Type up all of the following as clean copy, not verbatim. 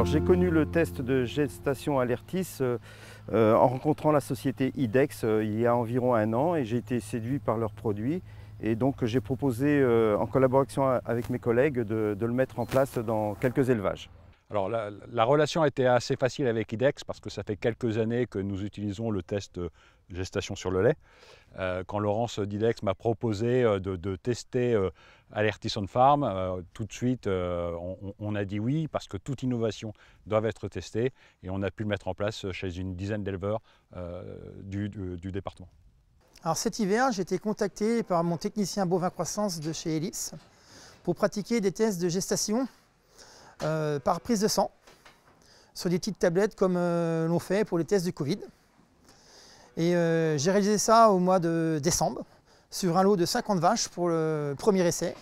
Alors j'ai connu le test de gestation Alertis en rencontrant la société IDEX il y a environ 1 an et j'ai été séduit par leurs produits. Et donc j'ai proposé en collaboration avec mes collègues de le mettre en place dans quelques élevages. Alors la relation a été assez facile avec IDEX parce que ça fait quelques années que nous utilisons le test de gestation sur le lait. Quand Laurence d'IDEX m'a proposé de tester Alertis on Farm, tout de suite on a dit oui parce que toute innovation doit être testée et on a pu le mettre en place chez une dizaine d'éleveurs du département. Alors cet hiver, j'ai été contacté par mon technicien bovin croissance de chez Ellipse pour pratiquer des tests de gestation par prise de sang sur des petites tablettes comme l'on fait pour les tests du Covid. Et j'ai réalisé ça au mois de décembre sur un lot de 50 vaches pour le premier essai.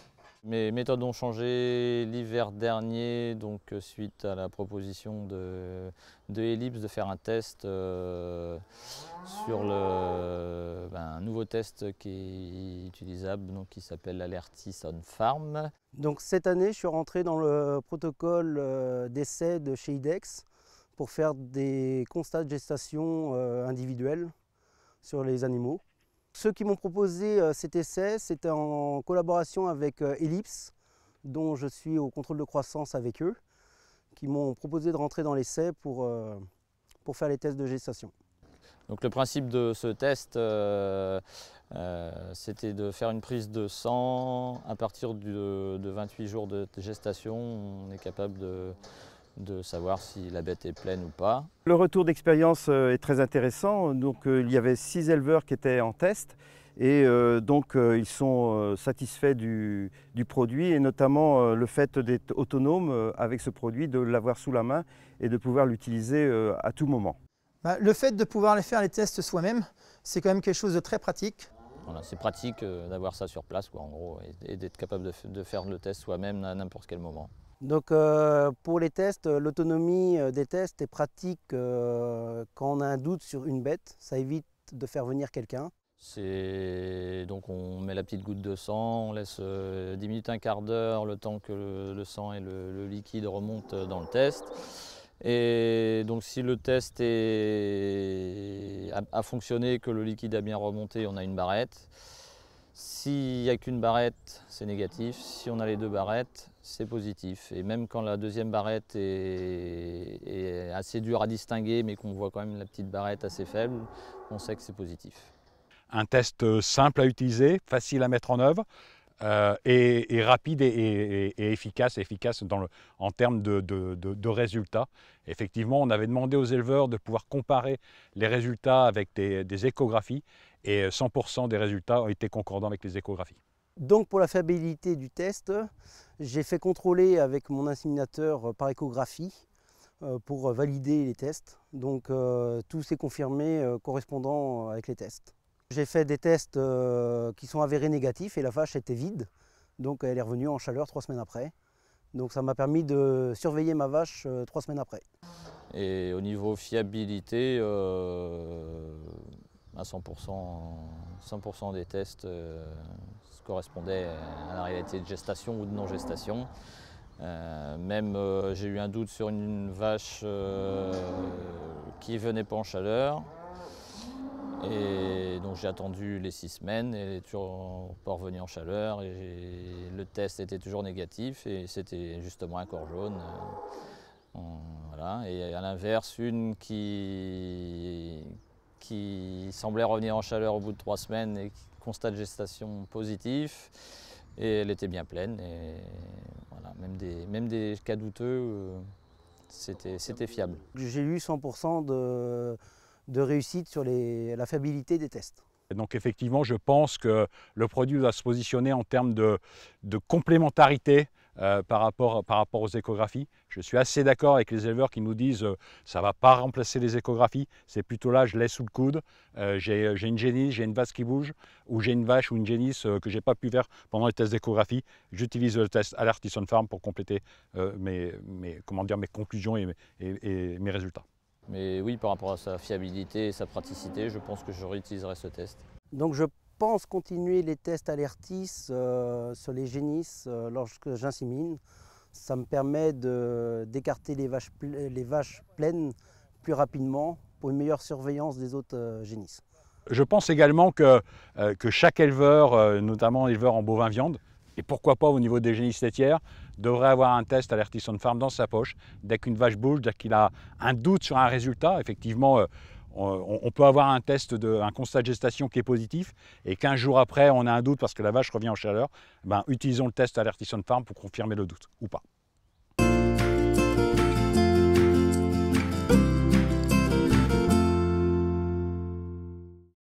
Mes méthodes ont changé l'hiver dernier, donc suite à la proposition de Ellipse de faire un test sur un nouveau test qui est utilisable, donc qui s'appelle l'Alertis on Farm. Donc cette année, je suis rentré dans le protocole d'essai de chez IDEX pour faire des constats de gestation individuels sur les animaux. Ceux qui m'ont proposé cet essai, c'était en collaboration avec Ellipse, dont je suis au contrôle de croissance avec eux, qui m'ont proposé de rentrer dans l'essai pour faire les tests de gestation. Donc le principe de ce test, c'était de faire une prise de sang. À partir de 28 jours de gestation, on est capable de savoir si la bête est pleine ou pas. Le retour d'expérience est très intéressant. Donc, il y avait 6 éleveurs qui étaient en test et donc ils sont satisfaits du produit et notamment le fait d'être autonome avec ce produit, de l'avoir sous la main et de pouvoir l'utiliser à tout moment. Le fait de pouvoir faire les tests soi-même, c'est quand même quelque chose de très pratique. Voilà, c'est pratique d'avoir ça sur place, quoi, en gros, et d'être capable de faire le test soi-même à n'importe quel moment. Donc pour les tests, l'autonomie des tests est pratique quand on a un doute sur une bête. Ça évite de faire venir quelqu'un. Donc on met la petite goutte de sang, on laisse 10 minutes, un quart d'heure, le temps que le sang et le liquide remontent dans le test. Et donc si le test a fonctionné, que le liquide a bien remonté, on a une barrette. S'il n'y a qu'une barrette, c'est négatif. Si on a les 2 barrettes, c'est positif. Et même quand la deuxième barrette est assez dure à distinguer, mais qu'on voit quand même la petite barrette assez faible, on sait que c'est positif. Un test simple à utiliser, facile à mettre en œuvre et rapide et efficace en termes de résultats. Effectivement, on avait demandé aux éleveurs de pouvoir comparer les résultats avec des échographies et 100% des résultats ont été concordants avec les échographies. Donc pour la fiabilité du test, j'ai fait contrôler avec mon inséminateur par échographie pour valider les tests. Donc tout s'est confirmé correspondant avec les tests. J'ai fait des tests qui sont avérés négatifs et la vache était vide. Donc elle est revenue en chaleur 3 semaines après. Donc ça m'a permis de surveiller ma vache 3 semaines après. Et au niveau fiabilité, à 100% des tests correspondaient à la réalité de gestation ou de non-gestation. J'ai eu un doute sur une vache qui ne venait pas en chaleur. Et donc j'ai attendu les 6 semaines et elle n'est toujours pas revenue en chaleur. Et le test était toujours négatif et c'était justement un corps jaune. Voilà. Et à l'inverse, une qui semblait revenir en chaleur au bout de 3 semaines et constat de gestation positif. Et elle était bien pleine. Et voilà, même des cas douteux, c'était fiable. J'ai eu 100% de réussite sur la fiabilité des tests. Et donc effectivement, je pense que le produit doit se positionner en termes de complémentarité par rapport aux échographies. Je suis assez d'accord avec les éleveurs qui nous disent ça ne va pas remplacer les échographies, c'est plutôt là, je laisse sous le coude, j'ai une génisse, j'ai une vache qui bouge, ou j'ai une vache ou une génisse que je n'ai pas pu faire pendant les tests d'échographie. J'utilise le test Alertis on Farm pour compléter mes conclusions et mes résultats. Mais oui, par rapport à sa fiabilité et sa praticité, je pense que je réutiliserai ce test. Donc je pense continuer les tests Alertis sur les génisses lorsque j'insémine. Ça me permet d'écarter les vaches pleines plus rapidement pour une meilleure surveillance des autres génisses. Je pense également que chaque éleveur, notamment éleveur en bovin viande, et pourquoi pas au niveau des génisses laitières, devrait avoir un test Allertison Farm dans sa poche. Dès qu'une vache bouge, dès qu'il a un doute sur un résultat, effectivement, on peut avoir un constat de gestation qui est positif, et 15 jours après, on a un doute parce que la vache revient en chaleur, utilisons le test Allertison Farm pour confirmer le doute, ou pas.